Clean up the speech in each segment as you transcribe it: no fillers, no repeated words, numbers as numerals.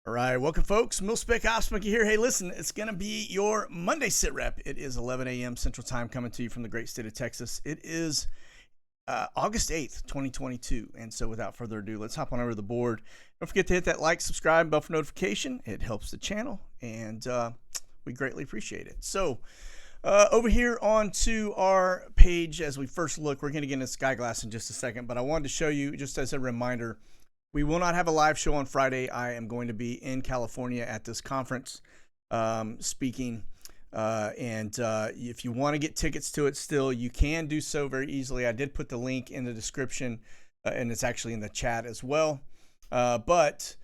All right, welcome folks. Mil-Spec Opsmonkey here. Hey, listen, it's going to be your Monday SITREP. It is 11 a.m. Central Time coming to you from the great state of Texas. It is August 8th, 2022. And so without further ado, let's hop on over to the board. Don't forget to hit that like, subscribe, bell for notification. It helps the channel, and we greatly appreciate it. So over here onto our page, as we first look, we're going to get into Skyglass in just a second, but I wanted to show you, just as a reminder, we will not have a live show on Friday. I am going to be in California at this conference speaking. If you want to get tickets to it still, you can do so very easily. I did put the link in the description, and it's actually in the chat as well. It's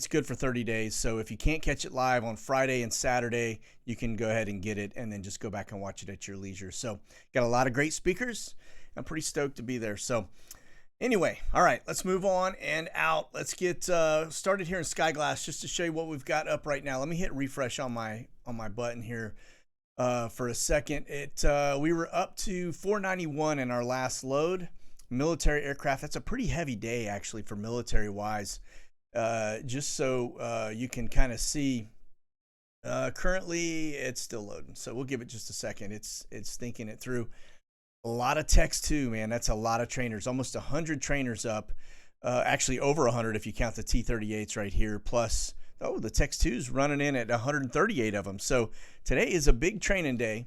good for 30 days. So if you can't catch it live on Friday and Saturday, you can go ahead and get it and then just go back and watch it at your leisure. So got a lot of great speakers. I'm pretty stoked to be there. So anyway, all right, let's move on and out. Let's get started here in Skyglass just to show you what we've got up right now. Let me hit refresh on my button here for a second. We were up to 491 in our last load. Military aircraft. That's a pretty heavy day actually for military wise. Just so you can kind of see. Currently, it's still loading, so we'll give it just a second. It's thinking it through. A lot of techs too, man. That's a lot of trainers. Almost 100 trainers up. Actually over 100 if you count the T-38s right here. Plus, the Tex 2's running in at 138 of them. So today is a big training day.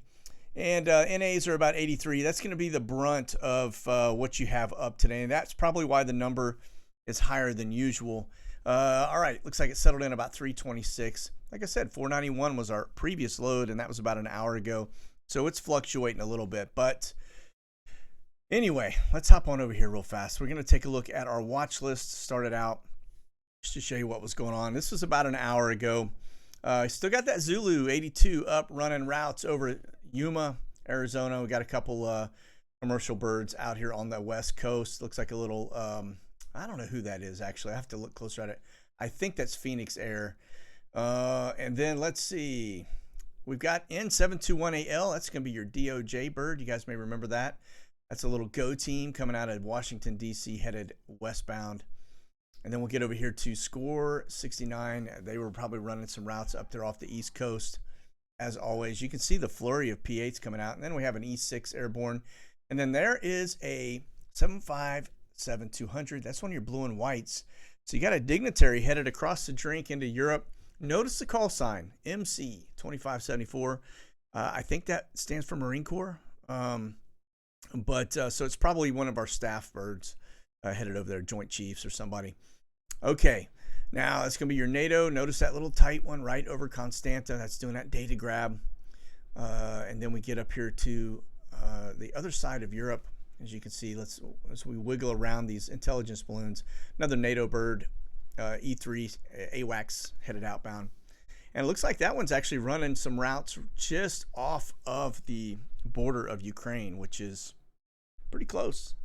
And NAs are about 83. That's going to be the brunt of what you have up today. And that's probably why the number is higher than usual. All right, looks like it settled in about 326. Like I said, 491 was our previous load, and that was about an hour ago. So it's fluctuating a little bit. But anyway, let's hop on over here real fast. We're going to take a look at our watch list. Started out just to show you what was going on. This was about an hour ago. Still got that Zulu 82 up running routes over at Yuma, Arizona. We got a couple commercial birds out here on the West Coast. Looks like a little, I don't know who that is actually. I have to look closer at it. I think that's Phoenix Air. And then let's see. We've got N721AL. That's going to be your DOJ bird. You guys may remember that. That's a little Go team coming out of Washington, D.C., headed westbound. And then we'll get over here to Score 69. They were probably running some routes up there off the East Coast. As always, you can see the flurry of P8s coming out. And then we have an E6 airborne. And then there is a 757-200. That's one of your blue and whites. So you got a dignitary headed across the drink into Europe. Notice the call sign, MC 2574. I think that stands for Marine Corps. So it's probably one of our staff birds headed over there, Joint Chiefs or somebody. Okay, now it's going to be your NATO. Notice that little tight one right over Constanta. That's doing that data grab. And then we get up here to the other side of Europe. As you can see, as we wiggle around these intelligence balloons, another NATO bird, E3 AWACS headed outbound. And it looks like that one's actually running some routes just off of the border of Ukraine, which is pretty close.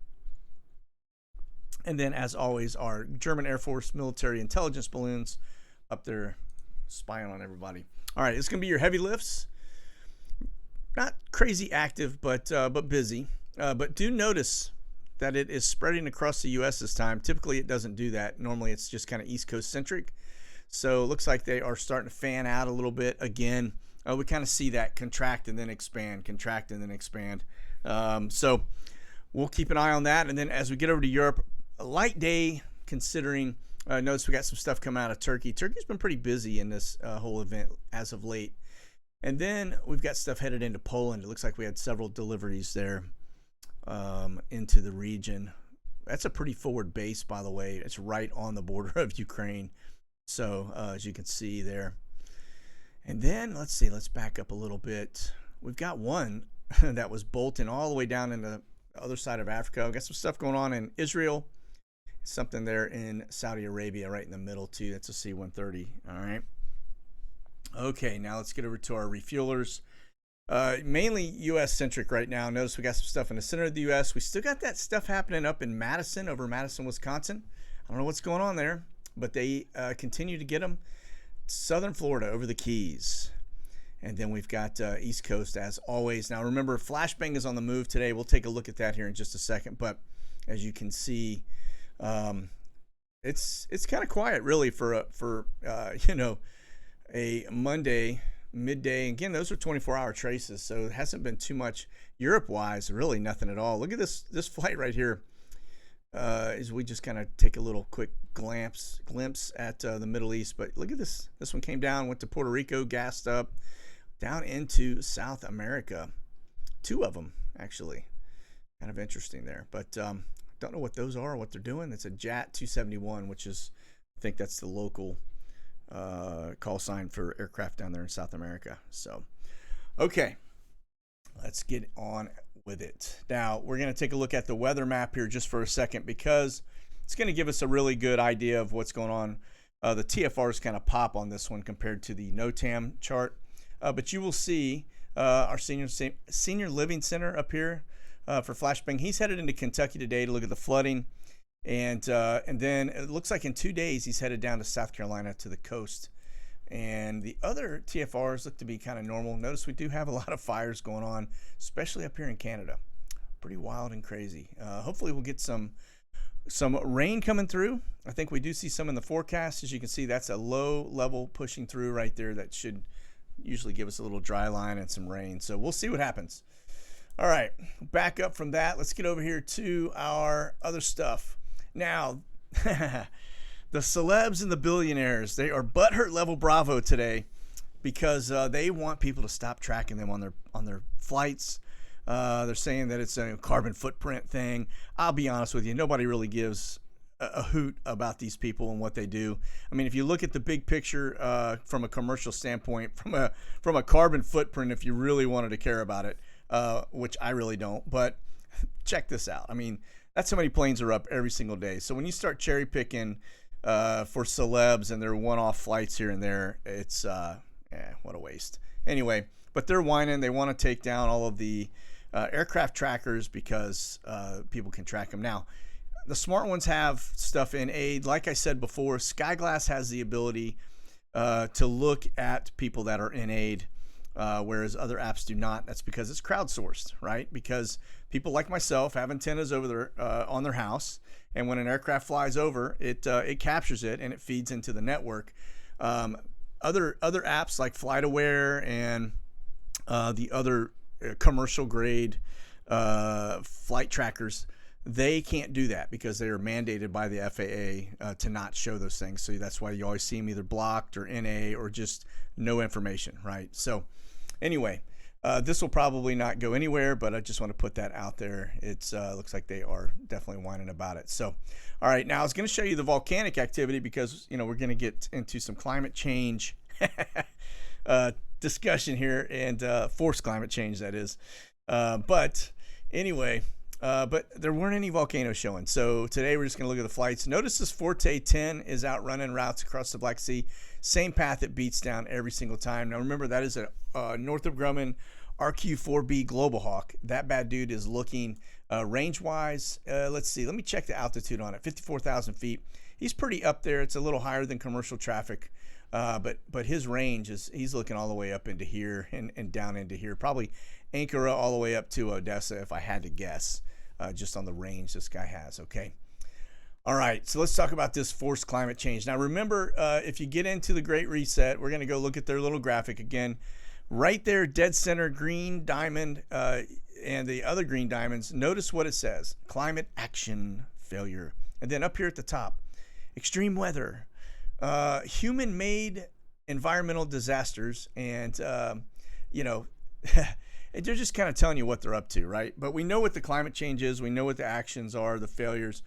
And then, as always, our German Air Force military intelligence balloons up there spying on everybody. All right, it's going to be your heavy lifts. Not crazy active, but busy. But do notice that it is spreading across the U.S. this time. Typically, it doesn't do that. Normally, it's just kind of East Coast centric. So it looks like they are starting to fan out a little bit again. We kind of see that contract and then expand, contract and then expand. So we'll keep an eye on that. And then as we get over to Europe, a light day considering, notice we got some stuff coming out of Turkey. Turkey's been pretty busy in this whole event as of late. And then we've got stuff headed into Poland. It looks like we had several deliveries there into the region. That's a pretty forward base, by the way. It's right on the border of Ukraine. So as you can see there. And then let's see, let's back up a little bit. We've got one that was bolting all the way down in the other side of Africa. We've got some stuff going on in Israel. Something there in Saudi Arabia right in the middle too. That's a C-130. All right. Okay, now let's get over to our refuelers. Mainly U.S. centric right now. Notice we got some stuff in the center of the U.S. We still got that stuff happening up in Madison, over Madison, Wisconsin. I don't know what's going on there, but they continue to get them. Southern Florida over the Keys. And then we've got East Coast as always. Now remember, Flashbang is on the move today. We'll take a look at that here in just a second. But as you can see, it's kind of quiet really for a Monday midday. Again, those are 24-hour traces, so it hasn't been too much Europe wise. Really nothing at all. Look at this flight right here. As we just kind of take a little quick glimpse at the Middle East. But look at this. This one came down, went to Puerto Rico, gassed up, down into South America. 2 of them, actually. Kind of interesting there. But don't know what those are or what they're doing. It's a JAT 271, which is, I think that's the local call sign for aircraft down there in South America. So, okay. Let's get on with it. Now, we're going to take a look at the weather map here just for a second because it's going to give us a really good idea of what's going on. The TFRs kind of pop on this one compared to the NOTAM chart. But you will see our senior living center up here for flashbang. He's headed into Kentucky today to look at the flooding. And then it looks like in 2 days he's headed down to South Carolina to the coast. And the other TFRs look to be kind of normal. Notice we do have a lot of fires going on, especially up here in Canada. Pretty wild and crazy. Hopefully we'll get some rain coming through. I think we do see some in the forecast. As you can see, that's a low level pushing through right there. That should usually give us a little dry line and some rain. So we'll see what happens. All right, back up from that. Let's get over here to our other stuff. Now, the celebs and the billionaires, they are butthurt level bravo today because they want people to stop tracking them on their flights. They're saying that it's a carbon footprint thing. I'll be honest with you, nobody really gives a hoot about these people and what they do. I mean, if you look at the big picture from a commercial standpoint, from a carbon footprint, if you really wanted to care about it, which I really don't, but check this out. I mean, that's how many planes are up every single day. So when you start cherry picking for celebs and their one-off flights here and there, it's what a waste. Anyway, but they're whining. They want to take down all of the aircraft trackers because people can track them. Now, the smart ones have stuff in aid. Like I said before, Skyglass has the ability to look at people that are in aid, whereas other apps do not. That's because it's crowdsourced, right? Because people like myself have antennas over their on their house, and when an aircraft flies over, it captures it and it feeds into the network. Other apps like FlightAware and the other commercial grade flight trackers, they can't do that because they are mandated by the FAA to not show those things. So that's why you always see them either blocked or NA or just no information, right? So anyway, this will probably not go anywhere, but I just want to put that out there. It looks like they are definitely whining about it. So, all right, now I was going to show you the volcanic activity because, we're going to get into some climate change discussion here and forced climate change, that is. But anyway, but there weren't any volcanoes showing. So today we're just going to look at the flights. Notice this Forte 10 is out running routes across the Black Sea. Same path it beats down every single time. Now remember, that is a Northrop Grumman RQ-4B Global Hawk. That bad dude is looking range-wise. Let's see. Let me check the altitude on it. 54,000 feet. He's pretty up there. It's a little higher than commercial traffic. But his range he's looking all the way up into here and down into here. Probably Ankara all the way up to Odessa if I had to guess, just on the range this guy has. Okay. All right, so let's talk about this forced climate change. Now remember, if you get into the Great Reset, we're going to go look at their little graphic again. Right there, dead center, green diamond, and the other green diamonds. Notice what it says: climate action failure. And then up here at the top, extreme weather, human-made environmental disasters, and they're just kind of telling you what they're up to, right? But we know what the climate change is. We know what the actions are, the failures.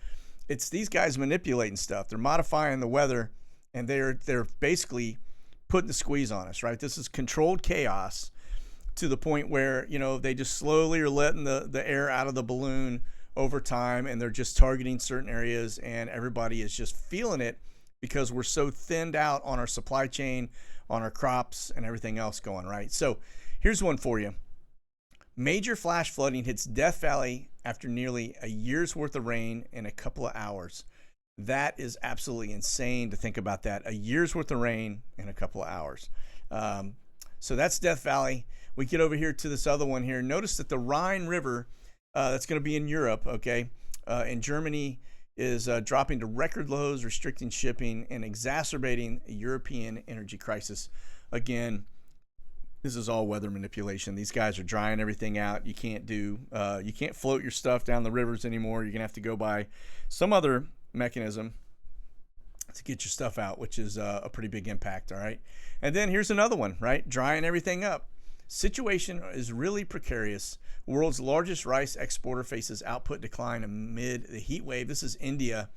It's these guys manipulating stuff. They're modifying the weather, and they're basically putting the squeeze on us, right? This is controlled chaos to the point where, they just slowly are letting the air out of the balloon over time, and they're just targeting certain areas, and everybody is just feeling it because we're so thinned out on our supply chain, on our crops, and everything else going, right? So here's one for you. Major flash flooding hits Death Valley after nearly a year's worth of rain in a couple of hours. That is absolutely insane to think about that. A year's worth of rain in a couple of hours. So that's Death Valley. We get over here to this other one here. Notice that the Rhine River, that's going to be in Europe, okay, in Germany, is dropping to record lows, restricting shipping, and exacerbating a European energy crisis. Again, this is all weather manipulation. These guys are drying everything out. You can't float your stuff down the rivers anymore. You're gonna have to go by some other mechanism to get your stuff out, which is a pretty big impact. All right, and then here's another one, right? Drying everything up. Situation is really precarious. World's largest rice exporter faces output decline amid the heat wave. This is India,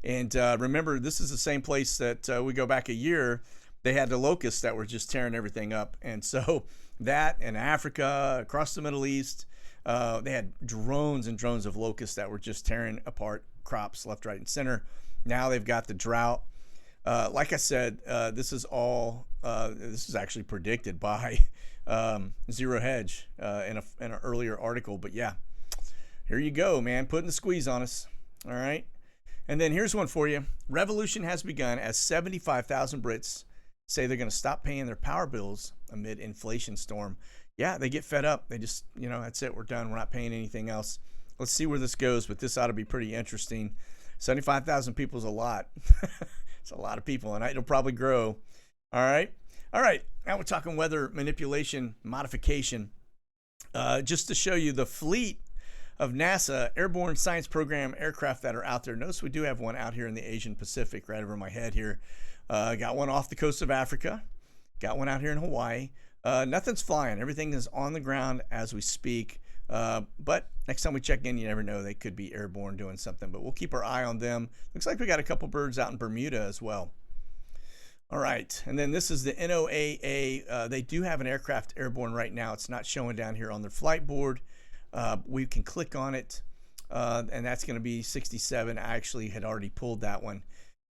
and remember, this is the same place that we go back a year. They had the locusts that were just tearing everything up, and so that in Africa, across the Middle East, they had drones and drones of locusts that were just tearing apart crops left, right, and center. Now they've got the drought. Like I said, this is actually predicted by Zero Hedge in an earlier article. But yeah, here you go, man, putting the squeeze on us. All right, and then here's one for you. Revolution has begun as 75,000 Brits say they're going to stop paying their power bills amid inflation storm. Yeah, they get fed up. They just, that's it. We're done. We're not paying anything else. Let's see where this goes, but this ought to be pretty interesting. 75,000 people is a lot. It's a lot of people, and it'll probably grow. All right. Now we're talking weather manipulation, modification. Just to show you the fleet of NASA Airborne Science Program aircraft that are out there. Notice we do have one out here in the Asian Pacific right over my head here. Got one off the coast of Africa. Got one out here in Hawaii. Nothing's flying. Everything is on the ground as we speak. But next time we check in, you never know. They could be airborne doing something. But we'll keep our eye on them. Looks like we got a couple birds out in Bermuda as well. All right. And then this is the NOAA. They do have an aircraft airborne right now. It's not showing down here on their flight board. We can click on it. And that's going to be 67. I actually had already pulled that one.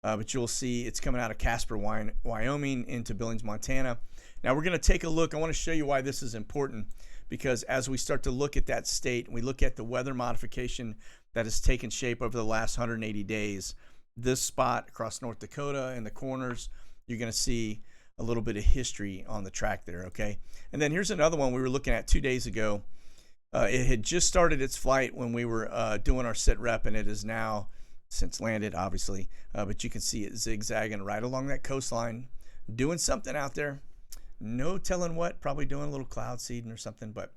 But you'll see it's coming out of Casper, Wyoming into Billings, Montana. Now we're going to take a look. I want to show you why this is important, because as we start to look at that state, we look at the weather modification that has taken shape over the last 180 days. This spot across North Dakota in the corners, you're going to see a little bit of history on the track there, okay? And then here's another one we were looking at 2 days ago. It had just started its flight when we were doing our SITREP, and it is now since landed, obviously, but you can see it zigzagging right along that coastline, doing something out there. No telling what, probably doing a little cloud seeding or something. But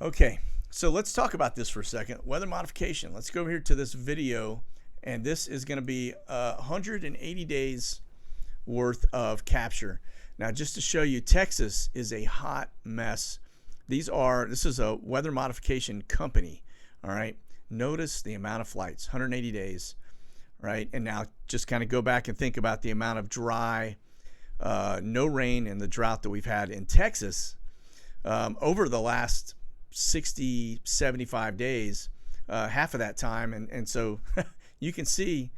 okay, so let's talk about this for a second. Weather modification. Let's go over here to this video, and this is going to be 180 days worth of capture. Now, just to show you, Texas is a hot mess. This is a weather modification company, all right? Notice the amount of flights, 180 days, right? And now just kind of go back and think about the amount of dry, no rain and the drought that we've had in Texas over the last 60, 75 days, half of that time. And so you can see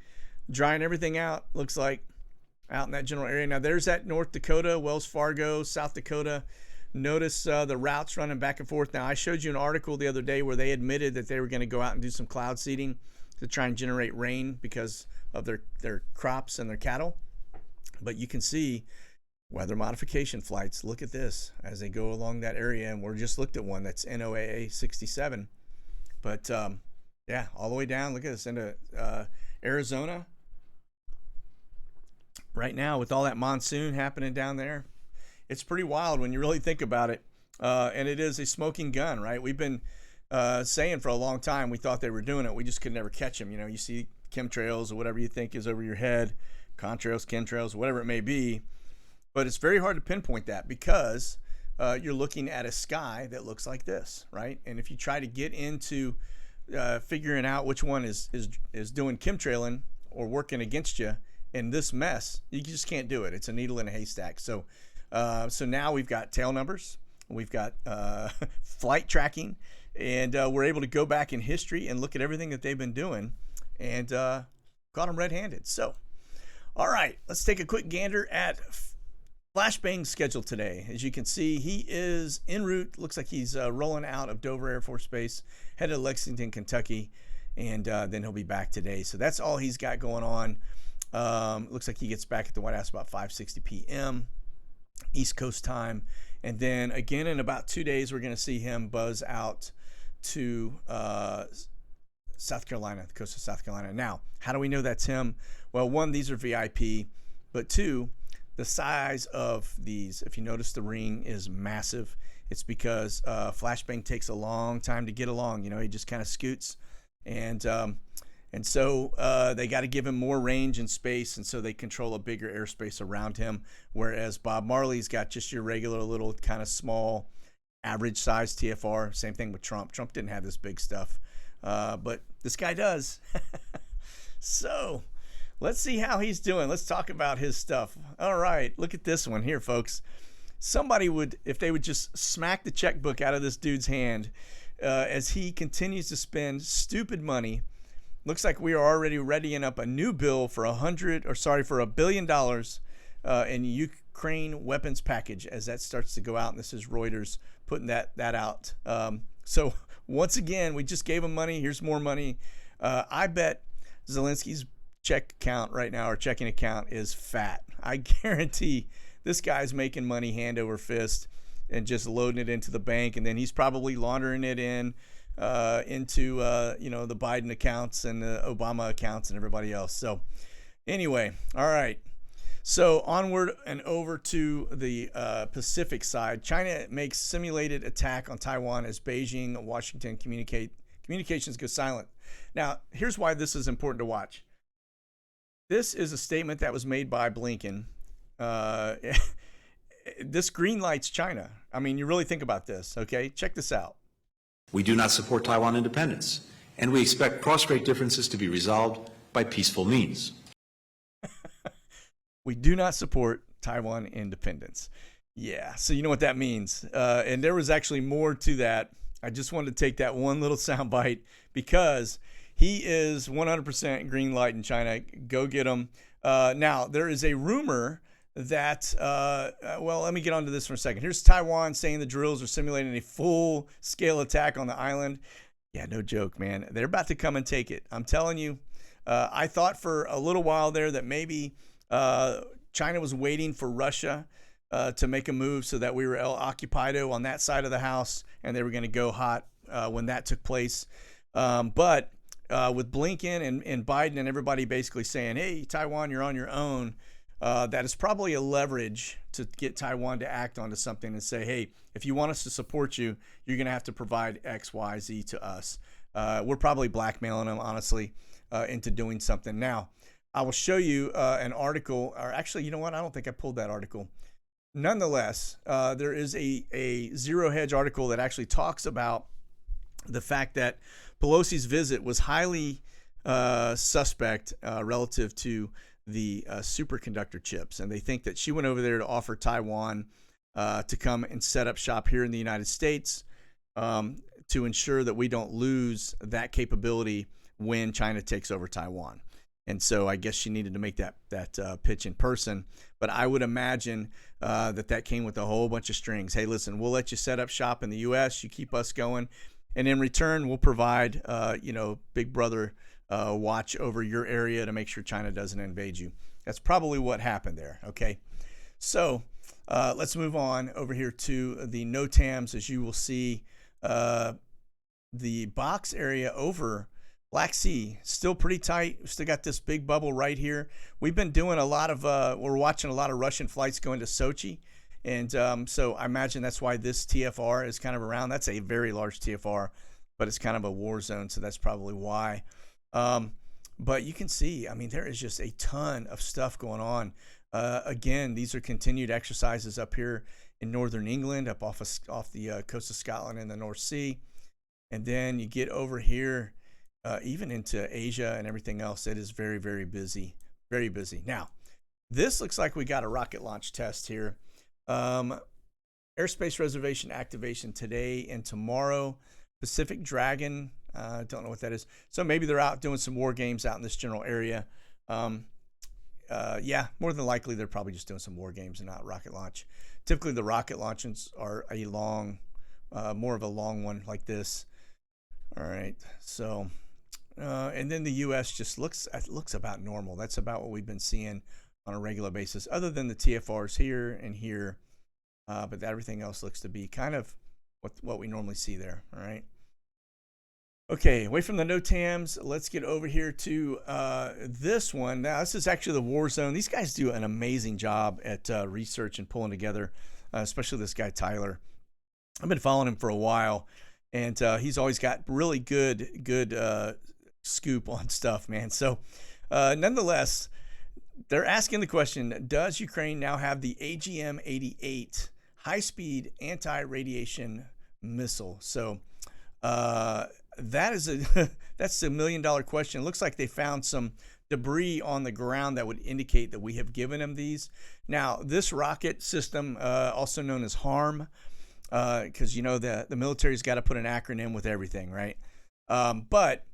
drying everything out, looks like, out in that general area. Now there's that North Dakota, Wells Fargo, South Dakota. Notice the routes running back and forth. Now, I showed you an article the other day where they admitted that they were going to go out and do some cloud seeding to try and generate rain because of their crops and their cattle. But you can see weather modification flights. Look at this as they go along that area. And we just looked at one that's NOAA 67. But, yeah, all the way down. Look at this into Arizona. Right now, with all that monsoon happening down there, it's pretty wild when you really think about it. And it is a smoking gun, right? We've been saying for a long time we thought they were doing it. We just could never catch them. You see chemtrails or whatever you think is over your head, contrails, chemtrails, whatever it may be. But it's very hard to pinpoint that because you're looking at a sky that looks like this, right? And if you try to get into figuring out which one is doing chemtrailing or working against you in this mess, you just can't do it. It's a needle in a haystack. So now we've got tail numbers, we've got flight tracking, and we're able to go back in history and look at everything that they've been doing, and caught them red-handed. So, all right, let's take a quick gander at Flashbang's schedule today. As you can see, he is en route. Looks like he's rolling out of Dover Air Force Base, headed to Lexington, Kentucky, and then he'll be back today. So that's all he's got going on. Looks like he gets back at the White House about 5:60 p.m. East Coast time, and then again in about 2 days we're going to see him buzz out to South Carolina, the coast of South Carolina. Now, how do we know that's him? Well, one, these are VIP, but two, the size of these, if you notice, the ring is massive. It's because flashbang takes a long time to get along. You know, he just kind of scoots, and so they got to give him more range and space, and so they control a bigger airspace around him. Whereas Bob Marley's got just your regular little kind of small, average size TFR. Same thing with Trump. Trump didn't have this big stuff, but this guy does. So let's see how he's doing. Let's talk about his stuff. All right, look at this one here, folks. Somebody would, if they would just smack the checkbook out of this dude's hand as he continues to spend stupid money. Looks like we are already readying up a new bill for $1 billion in Ukraine weapons package as that starts to go out. And this is Reuters putting that out. So once again, we just gave him money. Here's more money. I bet Zielinski's check account right now, or checking account, is fat. I guarantee this guy's making money hand over fist and just loading it into the bank, and then he's probably laundering it into the Biden accounts and the Obama accounts and everybody else. So anyway, all right. So onward and over to the Pacific side. China makes simulated attack on Taiwan as Beijing and Washington communications go silent. Now, here's why this is important to watch. This is a statement that was made by Blinken. This green lights China. I mean, you really think about this, okay? Check this out. We do not support Taiwan independence, and we expect cross-strait differences to be resolved by peaceful means. We do not support Taiwan independence. Yeah, so you know what that means. And there was actually more to that. I just wanted to take that one little soundbite because he is 100% green light in China. Go get him. Now, there is a rumor that, let me get onto this for a second. Here's Taiwan saying the drills are simulating a full-scale attack on the island. Yeah, no joke, man. They're about to come and take it. I'm telling you, I thought for a little while there that maybe China was waiting for Russia to make a move so that we were El Occupido on that side of the house, and they were going to go hot when that took place. But with Blinken and Biden and everybody basically saying, hey, Taiwan, you're on your own, that is probably a leverage to get Taiwan to act onto something and say, hey, if you want us to support you, you're going to have to provide X, Y, Z to us. We're probably blackmailing them, honestly, into doing something. Now, I will show you an article, or actually, you know what? I don't think I pulled that article. Nonetheless, there is a Zero Hedge article that actually talks about the fact that Pelosi's visit was highly suspect relative to the superconductor chips. And they think that she went over there to offer Taiwan to come and set up shop here in the United States to ensure that we don't lose that capability when China takes over Taiwan. And so I guess she needed to make that pitch in person. But I would imagine that came with a whole bunch of strings. Hey, listen, we'll let you set up shop in the U.S. You keep us going. And in return, we'll provide, Big Brother watch over your area to make sure China doesn't invade you. That's probably what happened there. Okay. So let's move on over here to the NOTAMs. As you will see, the box area over Black Sea, still pretty tight. We still got this big bubble right here. We've been doing a lot of, we're watching a lot of Russian flights going to Sochi. And so I imagine that's why this TFR is kind of around. That's a very large TFR, but it's kind of a war zone. So that's probably why. But you can see, I mean, there is just a ton of stuff going on. Again, these are continued exercises up here in northern England, up off the coast of Scotland in the North Sea. And then you get over here, even into Asia and everything else. It is very, very busy, very busy. Now, this looks like we got a rocket launch test here. Airspace reservation activation today and tomorrow. Pacific Dragon, don't know what that is. So maybe they're out doing some war games out in this general area. Yeah, more than likely they're probably just doing some war games and not rocket launch. Typically the rocket launches are a long, more of a long one like this. All right, so and then the U.S. just looks about normal. That's about what we've been seeing on a regular basis, other than the TFRs here and here. But everything else looks to be kind of what we normally see there. All right. Okay, away from the NOTAMs, let's get over here to this one. Now, this is actually the Warzone. These guys do an amazing job at research and pulling together, especially this guy, Tyler. I've been following him for a while, and he's always got really good scoop on stuff, man. So, nonetheless, they're asking the question, does Ukraine now have the AGM-88 high-speed anti-radiation missile? So, that's a $1 million question. It looks like they found some debris on the ground that would indicate that we have given them these. Now, this rocket system, also known as HARM, because you know the military's got to put an acronym with everything, right? But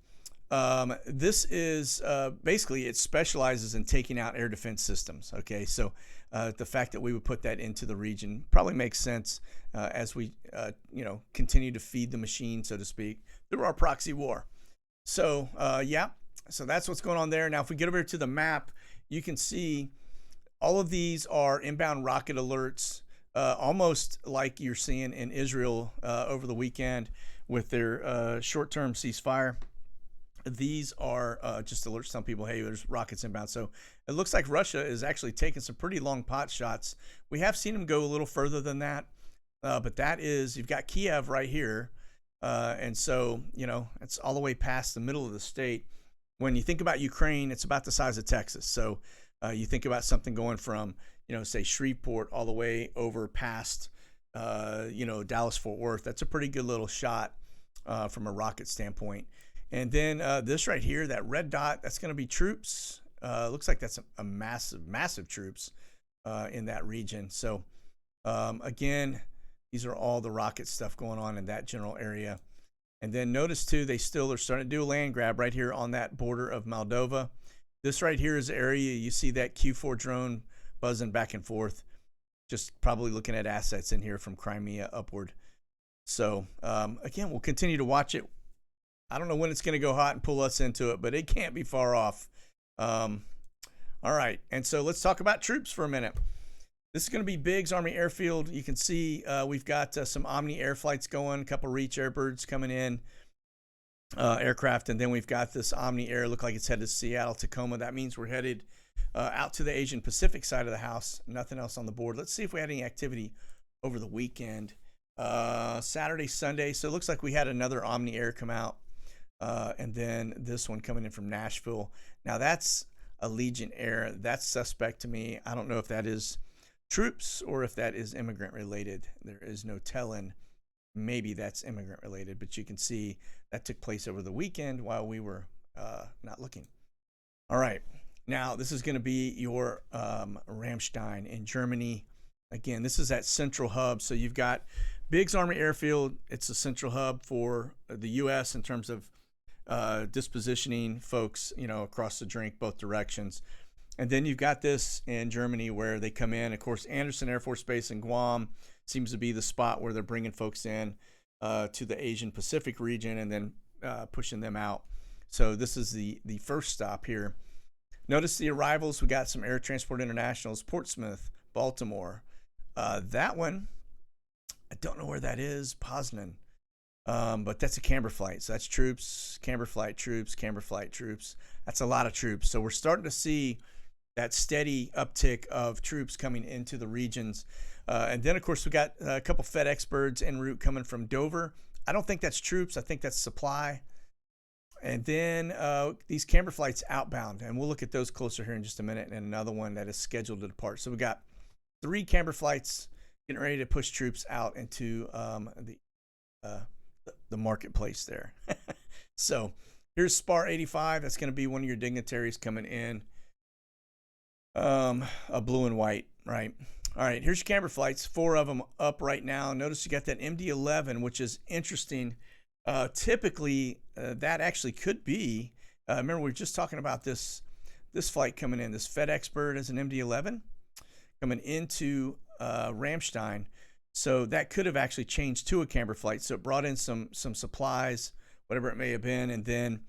this is basically, it specializes in taking out air defense systems. Okay, so the fact that we would put that into the region probably makes sense as we continue to feed the machine, so to speak, through our proxy war. So yeah, so that's what's going on there. Now, if we get over to the map, you can see all of these are inbound rocket alerts, almost like you're seeing in Israel over the weekend with their short-term ceasefire. These are just alerts to some people, hey, there's rockets inbound. So it looks like Russia is actually taking some pretty long pot shots. We have seen them go a little further than that, but that is, you've got Kiev right here. And so, it's all the way past the middle of the state. When you think about Ukraine, it's about the size of Texas. So you think about something going from, say Shreveport all the way over past, Dallas, Fort Worth. That's a pretty good little shot from a rocket standpoint. And then this right here, that red dot, that's going to be troops. Looks like that's a massive troops in that region. So again, these are all the rocket stuff going on in that general area. And then notice too, they still are starting to do a land grab right here on that border of Moldova. This right here is the area you see that Q4 drone buzzing back and forth, just probably looking at assets in here from Crimea upward. So again, we'll continue to watch it. I don't know when it's going to go hot and pull us into it, but it can't be far off. All right, and so let's talk about troops for a minute. This is going to be Biggs Army Airfield. You can see we've got some Omni air flights going, a couple Reach Airbirds coming in, aircraft, and then we've got this Omni Air. Look like it's headed to Seattle, Tacoma. That means we're headed out to the Asian Pacific side of the house. Nothing else on the board. Let's see if we had any activity over the weekend. Saturday, Sunday. So it looks like we had another Omni Air come out. And then this one coming in from Nashville. Now that's a Legion Air. That's suspect to me. I don't know if that is troops or if that is immigrant related. There is no telling. Maybe that's immigrant related, but you can see that took place over the weekend while we were not looking. All right. Now this is going to be your Ramstein in Germany. Again, this is that central hub. So you've got Biggs Army Airfield. It's a central hub for the U.S. in terms of dispositioning folks, across the drink, both directions. And then you've got this in Germany where they come in. Of course, Andersen Air Force Base in Guam seems to be the spot where they're bringing folks in to the Asian Pacific region and then pushing them out. So this is the first stop here. Notice the arrivals. We got some Air Transport Internationals, Portsmouth, Baltimore. That one, I don't know where that is, Poznan. But that's a camber flight. So that's troops, camber flight, troops, camber flight, troops. That's a lot of troops. So we're starting to see that steady uptick of troops coming into the regions. And then, of course, we got a couple FedEx birds en route coming from Dover. I don't think that's troops. I think that's supply. And then these camber flights outbound. And we'll look at those closer here in just a minute. And another one that is scheduled to depart. So we got 3 camber flights getting ready to push troops out into the marketplace there. So here's Spar 85. That's going to be one of your dignitaries coming in. A blue and white, right? All right, here's your camber flights. 4 of them up right now. Notice you got that MD-11, which is interesting. Typically, that actually could be, remember we were just talking about this flight coming in. This FedEx bird is an MD-11 coming into Ramstein. So that could have actually changed to a camber flight. So it brought in some supplies, whatever it may have been, and then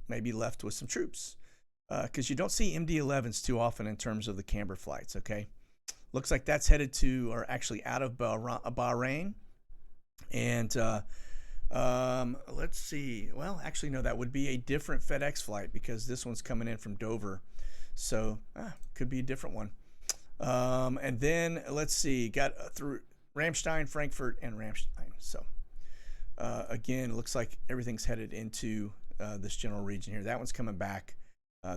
maybe left with some troops. Because you don't see MD-11s too often in terms of the camber flights, okay? Looks like that's headed to, or actually out of Bahrain. And Let's see. Well, actually, no, that would be a different FedEx flight because this one's coming in from Dover. So, could be a different one. And then let's see, got through Ramstein, Frankfurt, and Ramstein. So, again, it looks like everything's headed into this general region here. That one's coming back.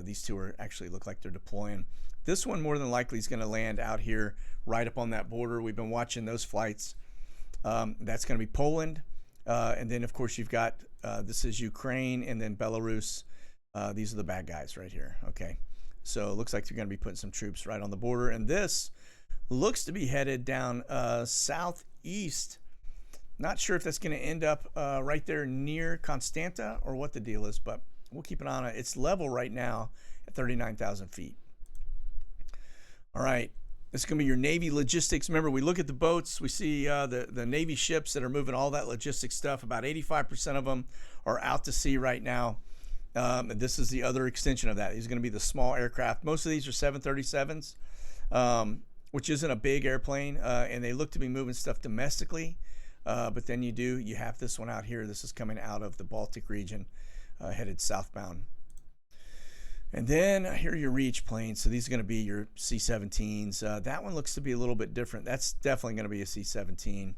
These two are actually look like they're deploying. This one more than likely is going to land out here right up on that border. We've been watching those flights. That's going to be Poland. And then, of course, you've got this is Ukraine and then Belarus. These are the bad guys right here. Okay. So it looks like they're going to be putting some troops right on the border. And this looks to be headed down southeast. Not sure if that's going to end up right there near Constanta or what the deal is, but we'll keep an eye on it. It's level right now at 39,000 feet. All right. This is going to be your Navy logistics. Remember, we look at the boats. We see the Navy ships that are moving all that logistics stuff. About 85% of them are out to sea right now. And this is the other extension of that. These are going to be the small aircraft. Most of these are 737s, which isn't a big airplane. And they look to be moving stuff domestically. But then you have this one out here. This is coming out of the Baltic region, headed southbound. And then here are your Reach planes. So these are going to be your C-17s. That one looks to be a little bit different. That's definitely going to be a C-17.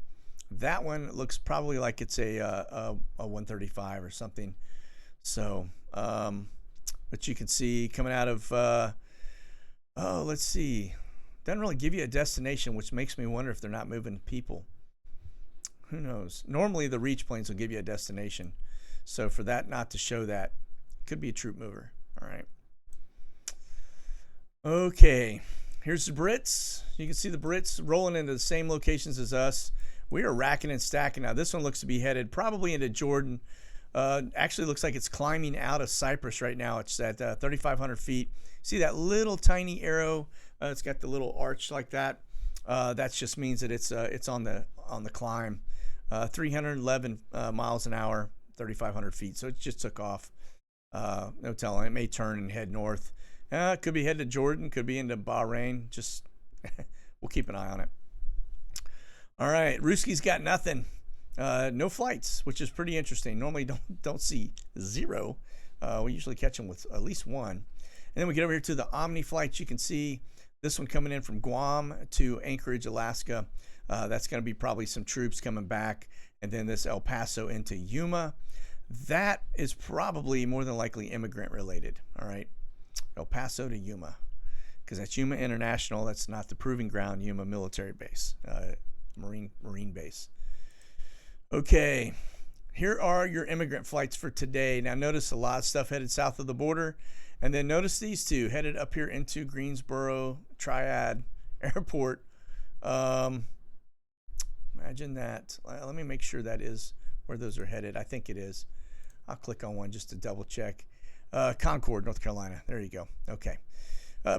That one looks probably like it's a 135 or something. So, but you can see coming out of, let's see. Doesn't really give you a destination, which makes me wonder if they're not moving people. Who knows? Normally the Reach planes will give you a destination. So for that not to show that, could be a troop mover. All right. Okay, here's the Brits. You can see the Brits rolling into the same locations as us. We are racking and stacking. Now, this one looks to be headed probably into Jordan. Actually looks like it's climbing out of Cyprus right now. It's at 3,500 feet. See that little tiny arrow? It's got the little arch like that. That just means that it's on the climb. 311 miles an hour, 3,500 feet. So it just took off. No telling. It may turn and head north. Could be headed to Jordan. Could be into Bahrain. Just we'll keep an eye on it. All right, Ruski's got nothing. No flights, which is pretty interesting. Normally don't see zero. We usually catch them with at least one. And then we get over here to the Omni flights. You can see this one coming in from Guam to Anchorage, Alaska. That's going to be probably some troops coming back. And then this El Paso into Yuma. That is probably more than likely immigrant related. All right. El Paso to Yuma, because that's Yuma International. That's not the proving ground. Yuma military base, Marine base. Okay, here are your immigrant flights for today. Now notice a lot of stuff headed south of the border, and then notice these two headed up here into Greensboro Triad Airport. Imagine that. Let me make sure that is where those are headed. I think it is. I'll click on one just to double check. Concord, North Carolina. There you go. Okay.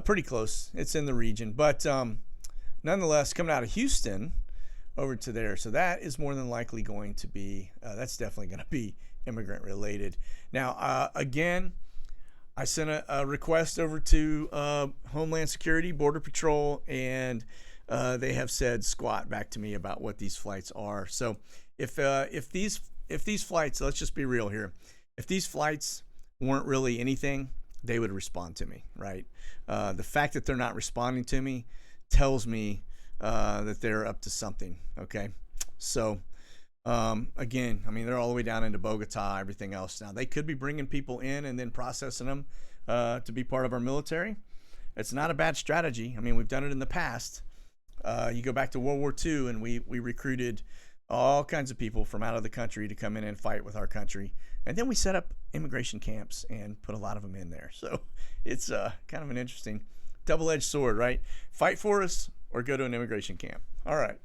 Pretty close. It's in the region. But nonetheless, coming out of Houston over to there. So that is more than likely going to be, that's definitely going to be immigrant related. Now, again, I sent a request over to Homeland Security, Border Patrol, and they have said squat back to me about what these flights are. So if these flights, let's just be real here. If these flights weren't really anything, they would respond to me, right? The fact that they're not responding to me tells me that they're up to something, okay? So, again, I mean, they're all the way down into Bogota, everything else. Now, they could be bringing people in and then processing them to be part of our military. It's not a bad strategy. I mean, we've done it in the past. You go back to World War II, and we recruited all kinds of people from out of the country to come in and fight with our country. And then we set up immigration camps and put a lot of them in there. So it's kind of an interesting double-edged sword, right? Fight for us or go to an immigration camp. All right.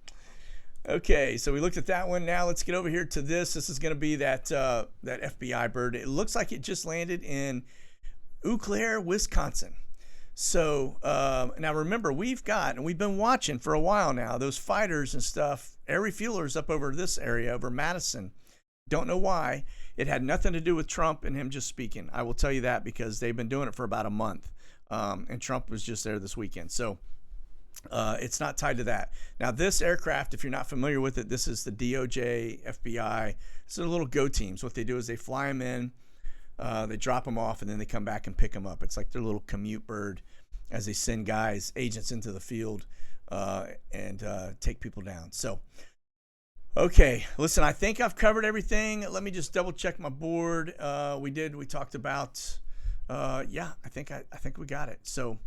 Okay, so we looked at that one. Now let's get over here to this. This is going to be that FBI bird. It looks like it just landed in Eau Claire, Wisconsin. So now remember, we've been watching for a while now, those fighters and stuff, air refuelers up over this area, over Madison. Don't know why. It had nothing to do with Trump and him just speaking. I will tell you that because they've been doing it for about a month. And Trump was just there this weekend. So It's not tied to that. Now, this aircraft, if you're not familiar with it, this is the DOJ, FBI. It's their little go teams. What they do is they fly them in, they drop them off, and then they come back and pick them up. It's like their little commute bird as they send guys, agents into the field and take people down. So, okay, listen, I think I've covered everything. Let me just double check my board. We talked about, yeah, I think we got it. So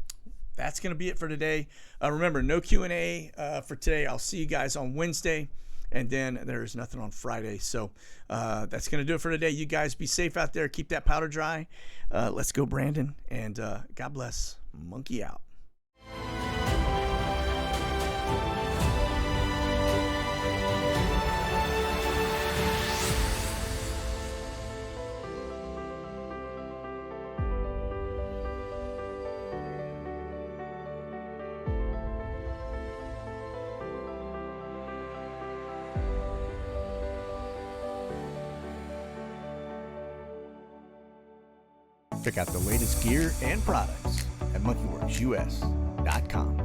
that's going to be it for today. Remember, no Q&A for today. I'll see you guys on Wednesday, and then there's nothing on Friday. So that's going to do it for today. You guys be safe out there. Keep that powder dry. Let's go, Brandon, and God bless. Monkey out. Check out the latest gear and products at monkeyworxus.com.